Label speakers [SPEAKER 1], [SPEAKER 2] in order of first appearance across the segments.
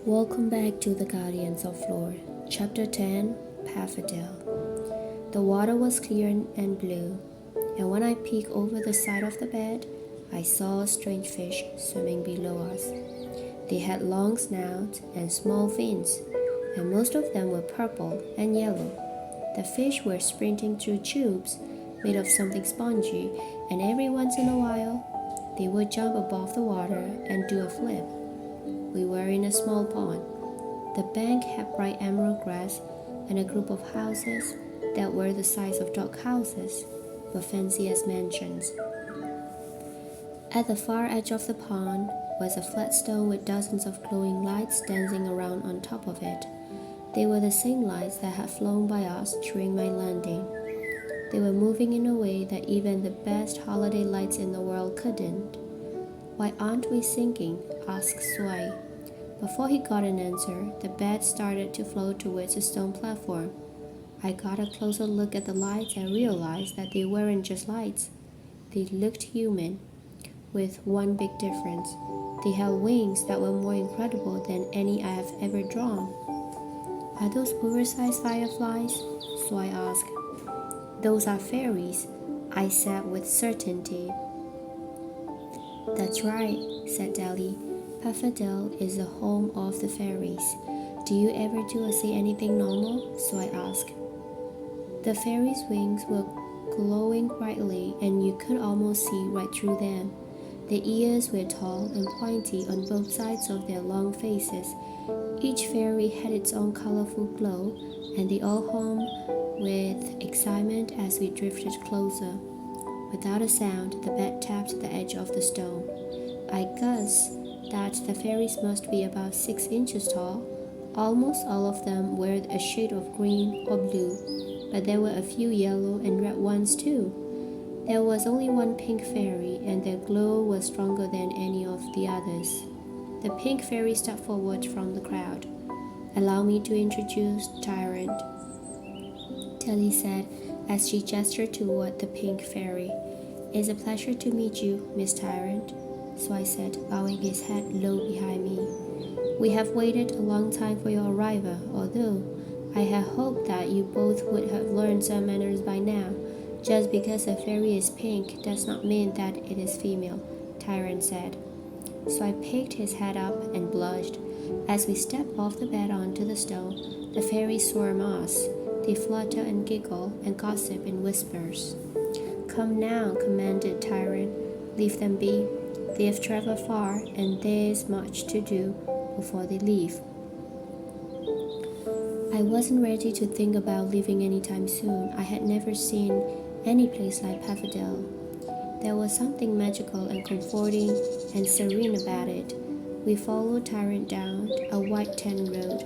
[SPEAKER 1] Welcome back to The Guardians of Lore, Chapter 10, Paphadel. The water was clear and blue, and when I peeked over the side of the bed, I saw strange fish swimming below us. They had long snouts and small fins, and most of them were purple and yellow. The fish were sprinting through tubes made of something spongy, and every once in a while, they would jump above the water and do a flip. We were in a small pond. The bank had bright emerald grass and a group of houses that were the size of dog houses, but fancy as mansions. At the far edge of the pond was a flat stone with dozens of glowing lights dancing around on top of it. They were the same lights that had flown by us during my landing. They were moving in a way that even the best holiday lights in the world couldn't. "Why aren't we sinking?" asked Swai. Before he got an answer, the bed started to float towards a stone platform. I got a closer look at the lights and realized that they weren't just lights. They looked human, with one big difference. They had wings that were more incredible than any I have ever drawn. "Are those oversized fireflies?" Swai asked. "Those are fairies," I said with certainty. "That's right," said Deli. "Paphadel is the home of the fairies. Do you ever do or see anything normal?" So I asked. The fairies' wings were glowing brightly, and you could almost see right through them. Their ears were tall and pointy on both sides of their long faces. Each fairy had its own colorful glow, and they all hummed with excitement as we drifted closer. Without a sound, the bed tapped the edge of the stone. I guessed that the fairies must be about 6 inches tall. Almost all of them were a shade of green or blue, but there were a few yellow and red ones too. There was only one pink fairy, and their glow was stronger than any of the others. The pink fairy stepped forward from the crowd. "Allow me to introduce Tyrant," Telly said as she gestured toward the pink fairy. "It's a pleasure to meet you, Miss Tyrant," Swai said, bowing his head low behind me. "We have waited a long time for your arrival, although I had hoped that you both would have learned some manners by now. Just because a fairy is pink does not mean that it is female," Tyrant said. Swai picked his head up and blushed. As we stepped off the bed onto the stone, the fairies swarmed us. They flutter and giggle and gossip in whispers. "Come now," commanded Tyrant. "Leave them be. They have traveled far, and there's much to do before they leave." I wasn't ready to think about leaving anytime soon. I had never seen any place like Paphadel. There was something magical and comforting and serene about it. We followed Tyrant down a white tan road.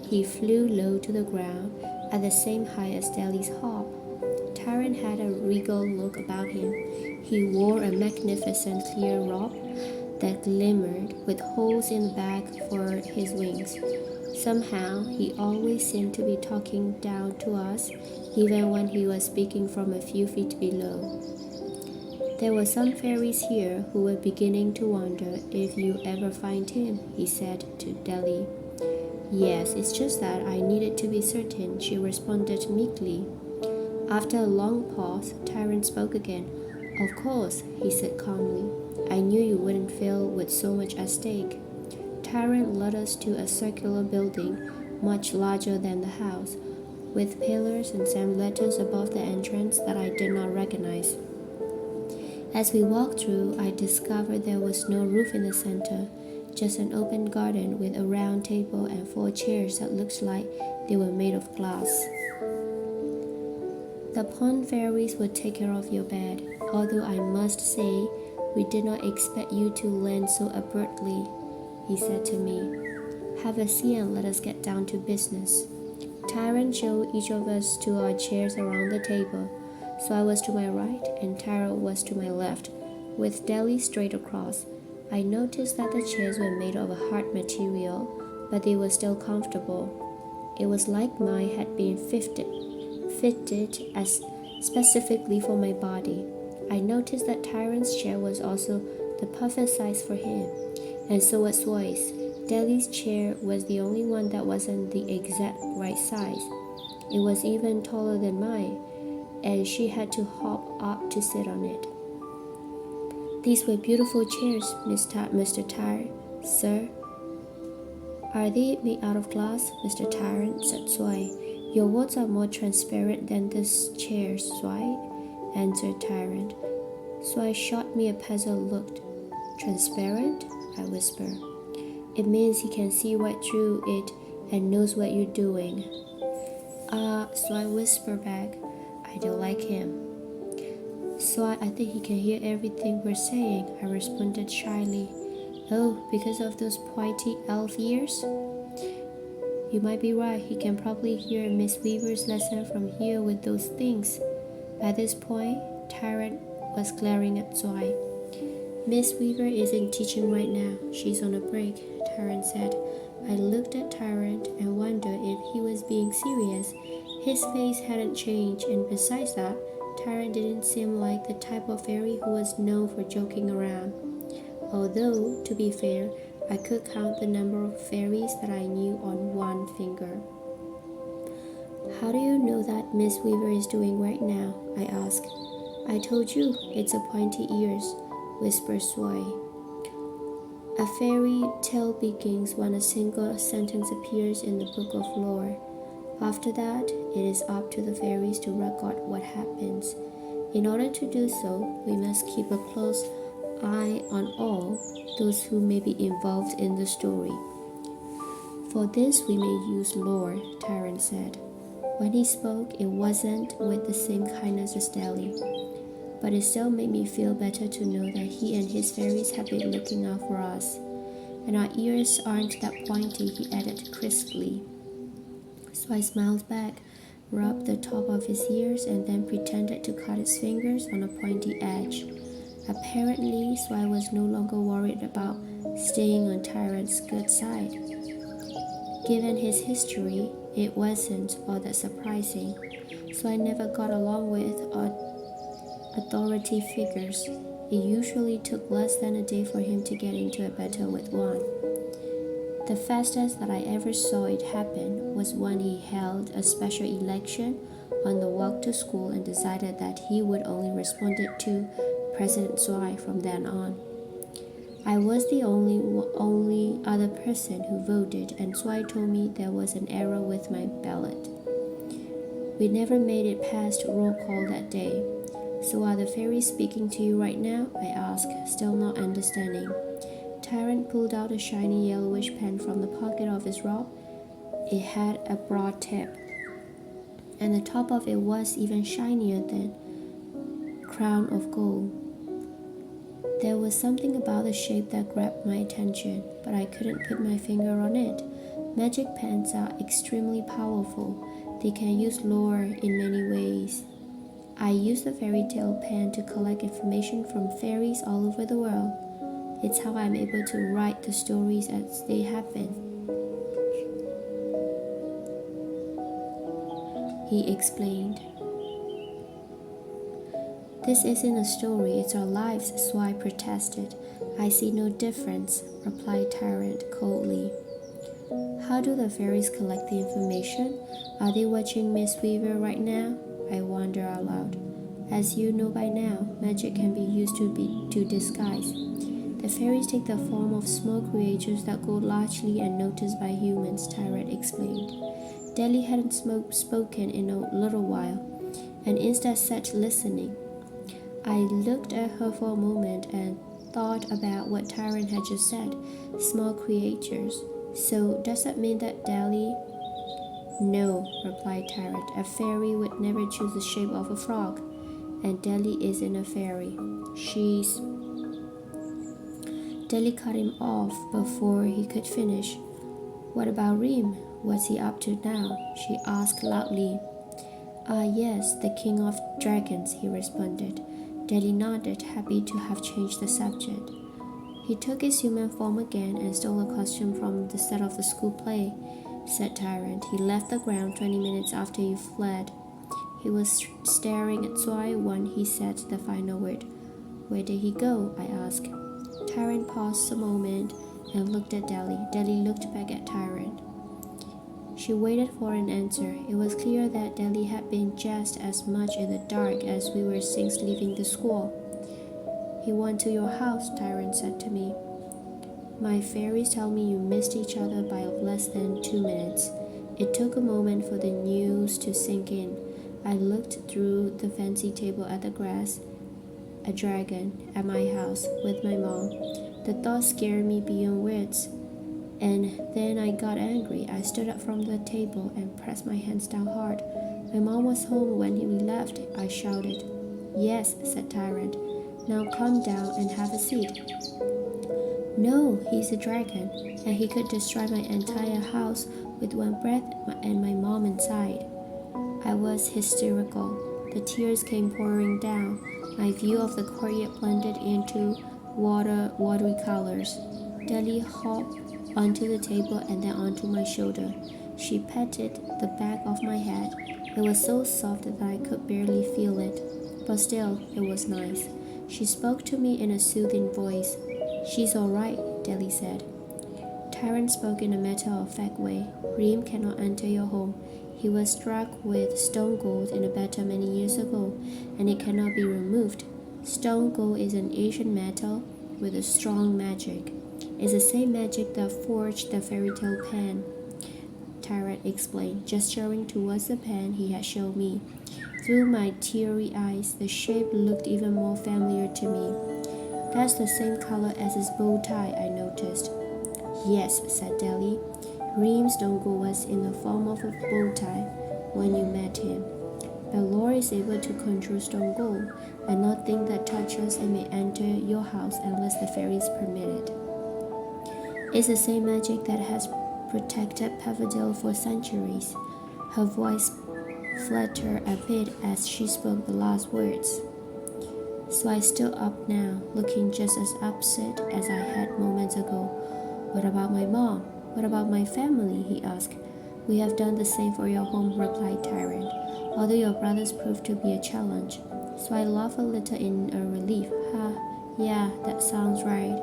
[SPEAKER 1] He flew low to the ground, at the same height as Deli's hop. Tyrant had a regal look about him. He wore a magnificent clear robe that glimmered with holes in the back for his wings. Somehow, he always seemed to be talking down to us, even when he was speaking from a few feet below. "There were some fairies here who were beginning to wonder if you ever find him," he said to Deli. "Yes, it's just that I needed to be certain," she responded meekly. After a long pause, Tyrant spoke again. "Of course," he said calmly. "I knew you wouldn't fail with so much at stake." Tyrant led us to a circular building, much larger than the house, with pillars and some letters above the entrance that I did not recognize. As we walked through, I discovered there was no roof in the center, just an open garden with a round table and 4 chairs that looked like they were made of glass. "The pond fairies would take care of your bed, although I must say we did not expect you to land so abruptly," he said to me. "Have a seat and let us get down to business." Tyrant showed each of us to our chairs around the table. So I was to my right and Tyrant was to my left, with Deli straight across. I noticed that the chairs were made of a hard material, but they were still comfortable. It was like mine had been fitted as specifically for my body. I noticed that Tyrant's chair was also the perfect size for him, and so was Swai's. Deli's chair was the only one that wasn't the exact right size. It was even taller than mine, and she had to hop up to sit on it. These were beautiful chairs, Mr. Tyrant, sir. Are they made out of glass? Mr. Tyrant, said Swai. Your words are more transparent than this chair, Swai, answered Tyrant. Swai shot me a puzzled look. Transparent? I whispered. It means he can see right through it and knows what you're doing. Swai whispered back. I don't like him. Swai, I think he can hear everything we're saying, I responded shyly. Oh, because of those pointy elf ears? You might be right. He can probably hear Miss Weaver's lesson from here with those things. At this point, Tyrant was glaring at Swai. Miss Weaver isn't teaching right now. She's on a break, Tyrant said. I looked at Tyrant and wondered if he was being serious. His face hadn't changed, and besides that, Tyrant didn't seem like the type of fairy who was known for joking around. Although, to be fair, I could count the number of fairies that I knew on one finger. How do you know that Miss Weaver is doing right now? I asked. I told you, it's a pointy ears, whispered Swai. A fairy tale begins when a single sentence appears in the book of lore. After that, it is up to the fairies to record what happens. In order to do so, we must keep a close eye on all those who may be involved in the story. For this we may use lore, Tyrant said. When he spoke, it wasn't with the same kindness as Deli, but it still made me feel better to know that he and his fairies have been looking out for us. And our ears aren't that pointy, he added crisply. So I smiled back, rubbed the top of his ears, and then pretended to cut his fingers on a pointy edge. Apparently, Swai was no longer worried about staying on Tyrant's good side. Given his history, it wasn't all that surprising. Swai never got along with authority figures. It usually took less than a day for him to get into a battle with one. The fastest that I ever saw it happen was when he held a special election on the walk to school and decided that he would only respond to President Swai from then on. I was the only other person who voted, and Swai told me there was an error with my ballot. We never made it past roll call that day. So are the fairies speaking to you right now? I asked, still not understanding. Tyrant pulled out a shiny yellowish pen from the pocket of his robe. It had a broad tip, and the top of it was even shinier than crown of gold. There was something about the shape that grabbed my attention, but I couldn't put my finger on it. Magic pens are extremely powerful. They can use lore in many ways. I used the fairy tale pen to collect information from fairies all over the world. It's how I'm able to write the stories as they happen. He explained. This isn't a story, it's our lives, Swai protested. I see no difference, replied Tyrant coldly. How do the fairies collect the information? Are they watching Miss Weaver right now? I wonder aloud. As you know by now, magic can be used to disguise. The fairies take the form of small creatures that go largely unnoticed by humans, Tyrant explained. Deli hadn't spoken in a little while, and instead sat listening. I looked at her for a moment and thought about what Tyrant had just said, small creatures. So does that mean that Deli? No, replied Tyrant. A fairy would never choose the shape of a frog, and Deli isn't a fairy. She's... Deli cut him off before he could finish. What about Reem? What's he up to now? She asked loudly. Yes, the king of dragons, he responded. Deli nodded, happy to have changed the subject. He took his human form again and stole a costume from the set of the school play, said Tyrant. He left the ground 20 minutes after you fled. He was staring at Swai when he said the final word. Where did he go? I asked. Tyrant paused a moment and looked at Deli. Deli looked back at Tyrant. She waited for an answer. It was clear that Deli had been just as much in the dark as we were since leaving the school. "He went to your house," Tyrant said to me. "My fairies tell me you missed each other by less than 2 minutes." It took a moment for the news to sink in. I looked through the fancy table at the grass. A dragon at my house with my mom. The thought scared me beyond words. And then I got angry. I stood up from the table and pressed my hands down hard. "My mom was home when we left," I shouted. "Yes," said Tyrant. "Now calm down and have a seat." "No, he's a dragon, and he could destroy my entire house with one breath and my mom inside." I was hysterical. The tears came pouring down. My view of the courtyard blended into watery colors. Deli hopped onto the table and then onto my shoulder. She patted the back of my head. It was so soft that I could barely feel it, but still, it was nice. She spoke to me in a soothing voice. "She's all right," Deli said. Tyrant spoke in a matter-of-fact way. "Reem cannot enter your home. He was struck with stone gold in a battle many years ago, and it cannot be removed. Stone gold is an ancient metal with a strong magic. It's the same magic that forged the fairy tale pen," Tyrant explained, gesturing towards the pen he had shown me. Through my teary eyes, the shape looked even more familiar to me. "That's the same color as his bow tie," I noticed. "Yes," said Deli. "Reem's stone gold was in the form of a bow tie when you met him. But Lore is able to control stone gold, and nothing that touches it may enter your house unless the fairies permit it. It's the same magic that has protected Pavidale for centuries." Her voice fluttered a bit as she spoke the last words. So I stood up now, looking just as upset as I had moments ago. "What about my mom? What about my family?" he asked. "We have done the same for your home," replied Tyrant, "although your brothers proved to be a challenge." So I laughed a little in a relief. "Ha, yeah, that sounds right.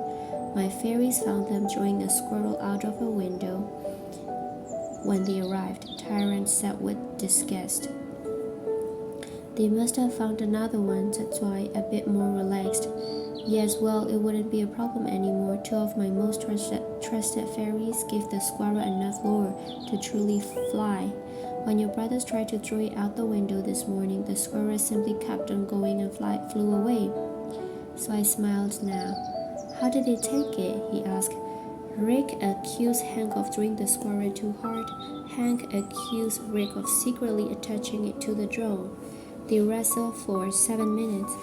[SPEAKER 1] My fairies found them throwing a squirrel out of a window when they arrived," Tyrant said with disgust. "They must have found another one," said Zwei, a bit more relaxed. "Yes, well, it wouldn't be a problem anymore. 2 of my most trusted fairies gave the squirrel enough lure to truly fly. When your brothers tried to throw it out the window this morning, the squirrel simply kept on going and flew away." So I smiled now. "How did they take it?" he asked. "Rick accused Hank of throwing the squirrel too hard. Hank accused Rick of secretly attaching it to the drone. They wrestled for 7 minutes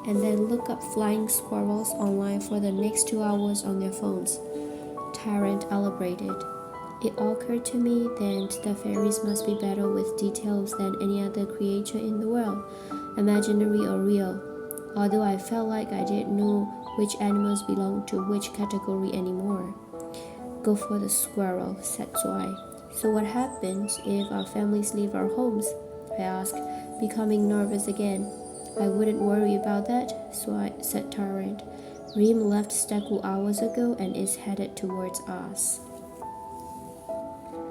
[SPEAKER 1] and then looked up flying squirrels online for the next 2 hours on their phones," Tyrant elaborated. It occurred to me then the fairies must be better with details than any other creature in the world, imaginary or real, although I felt like I didn't know which animals belonged to which category anymore. "Go for the squirrel," said Zwei. "So what happens if our families leave our homes?" I asked, becoming nervous again. "I wouldn't worry about that," said Tyrant. "Reem left Stackle hours ago and is headed towards us."